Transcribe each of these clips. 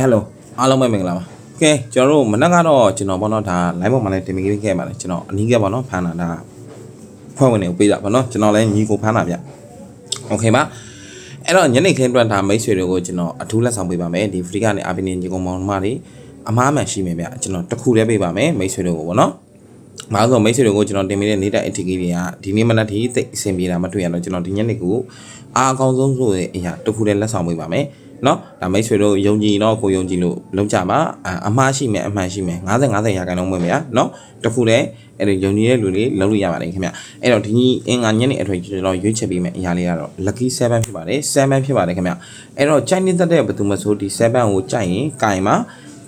hello အားလုံးပဲမင်္ဂလာပါကဲကျွန်တော်တို့မနက်ကတော့ကျွန်တော်ဘောနော်ဒါ live ပေါ်မှာလည်းတင်ပြခဲ့ပါတယ်ကျွန်တော်အနီးကဘောနော်ဖမ်းတာဒါဖွဲ့ဝင်တွေကိုပေးတာဘောနော်ကျွန်တော်လည်းညီကိုဖမ်းတာဗျโอเคပါအဲ့တော့ညနေခင်းအတွက်ဒါမိတ်ဆွေတွေကိုကျွန်တော်အထူးလက်ဆောင်ပေးပါမယ်ဒီဖရီကနေအာဘီနင်ညီကောင်မောင်မတွေအမားမှန်ရှိမယ်ဗျကျွန်တော်တခုတည်းပေးပါမယ်မိတ်ဆွေတွေကိုဘောနော်မားဆိုမိတ်ဆွေတွေကိုကျွန်တော်တင်ပြတဲ့နေတဲ့ ATK တွေကဒီနေ့မနက်ထိသိအဆင်ပြေတာမတွေ့ရတော့ကျွန်တော်ဒီညနေကိုအားအကောင်းဆုံးဆိုတဲ့အရာတခုတည်းလက်ဆောင်ပေးပါမယ်နော်ဒါမိတ်ဆွေတို့ယုံကြည်တော့ကိုယုံကြည်လို့လုံးကြပါအမှားရှိမယ်အမှန်ရှိမယ်50ရာခိုင်နှုန်းဝင်ဗျာနော်တခုတည်းအဲ့ဒါယုံကြည်တဲ့လူတွေလုံးလို့ရပါတယ်ခင်ဗျအဲ့တော့ဒီအင်္ဂါညနေအထွေကျွန်တော်ရွေးချက်ပေးမယ်အရာလေးကတော့ lucky 7ဖြစ်ပါတယ်7ဖြစ်ပါတယ်ခင်ဗျအဲ့တော့ကြိုက်နေတဲ့ဘယ်သူမှဆိုဒီ7ကိုကြိုက်ရင်ကင်မှာ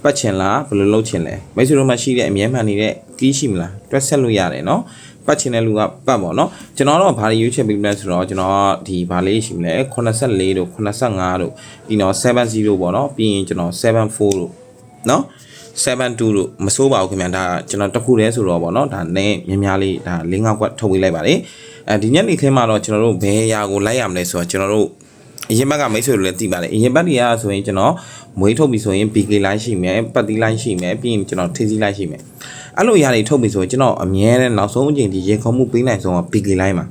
ပတ်ချင်လားဘယ်လိုလုပ်ချင်လဲမိတ်ဆွေတို့မှရှိတဲ့အမြဲမှန်နေတဲ့ကီးရှိမလားတွက်ဆက်လို့ရတယ်နော်ပတ်ချင်တဲ့လူကပတ်ပေါ့နော်ကျွန်တော်တော့ဘာတွေရွေးချက်ပေးမလဲဆိုတော့ကျွန်တော်ဒီဘာလေးရှိမလဲ84တို့85တို့ပြီးတော့70ပေါ့နော်ပြီးရင်ကျွန်တော်74တို့နော်72တို့မစိုးပါဘူးခင်ဗျာဒါကျွန်တော်တခုတည်းဆိုတော့ပေါ့နော်ဒါနဲ့များလေးဒါ5ခွက်ထုတ်ပေးလိုက်ပါလေဒီညနေခင်းမှာတော့ကျွန်တော်တို့ဘယ်ရာကိုလိုက်ရမလဲဆိုတော့ကျွန်တော်တို့အရင်ဘက်ကမိတ်ဆွေတို့လည်းသိပါတယ်အရင်ဘက်တွေကဆိုရင်ကျွန်တော်မွေးထုတ်ပြီဆိုရင် BK လိုင်းရှိမယ်ပတ်တီးလိုင်းရှိမယ်ပြီးရင်ကျွန်တော်ထေးစီလိုင်းရှိမယ်အဲ့လိုຢာတွေထုတ်ပြီဆိုရင်ကျွန်တော်အမြဲတမ်းနောက်ဆုံးအချိန်ဒီရေခုံမှုပေးနိုင်ဆုံးက BK လိုင်းမှာ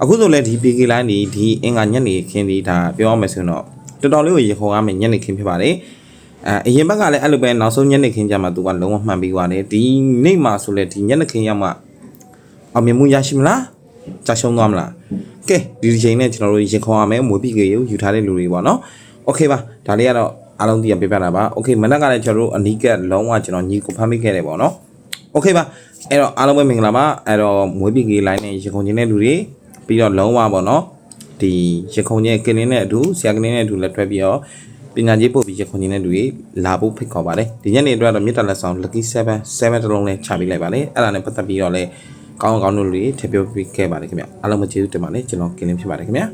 အခုဆိုလည်းဒီ BK လိုင်းဒီအင်္ဂါညနေခင်းဒီဒါပြောရမယ်ဆိုရင်တော့တော်တော်လေးကိုရေခုံရမယ်ညနေခင်းဖြစ်ပါတယ်အရင်ဘက်ကလည်းအဲ့လိုပဲနောက်ဆုံးညနေခင်းကြမှာသူကလုံးဝမှန်ပြီးသွားတယ်ဒီနေ့မှာဆိုလည်းဒီညနေခင်းရောက်မှအောင်မြင်မှုရရှိမလားကြာရှုံးသွားမလားကဲဒီချိန်နဲ့ကျွန်တော်တို့ရင်ခေါ်ရမယ်မွေးပြီးကြယူထားတဲ့လူတွေပေါ့နော်โอเคပါဒါလေးကတော့အားလုံးသိရပြပြတာပါโอเคမနက်ကလည်းကျွန်တော်တို့အနီးကလုံးဝကျွန်တော်ညီကိုဖမ်းမိခဲ့တယ်ပေါ့နော်โอเคပါအဲ့တော့အားလုံးပဲမင်္ဂလာပါအဲ့တော့မွေးပြီးကြလိုင်းနဲ့ရင်ခုန်ခြင်းတဲ့လူတွေပြီးတော့လုံးဝပေါ့နော်ဒီရင်ခုန်ခြင်းကင်းနဲ့အတူဆရာကင်းနဲ့အတူလက်တွဲပြီးတော့ပညာရေးပို့ပြီးရင်ခုန်ခြင်းတဲ့လူတွေလာဖို့ဖိတ်ခေါ်ပါတယ်ဒီညနေအတွက်တော့မြတ်တလက်ဆောင် lucky 7တလုံးနဲ့ချပေးလိုက်ပါလေအဲ့ဒါနဲ့ပတ်သက်ပြီးတော့လည်းကောင်းတို့လူတွေထပ်ပြောပြခဲ့ပါတယ်ခင်ဗျအားလုံးပဲကျေးဇူးတင်ပါတယ်ကျွန်တော်ကင်းလင်းဖြစ်ပါတယ်ခင်ဗျာ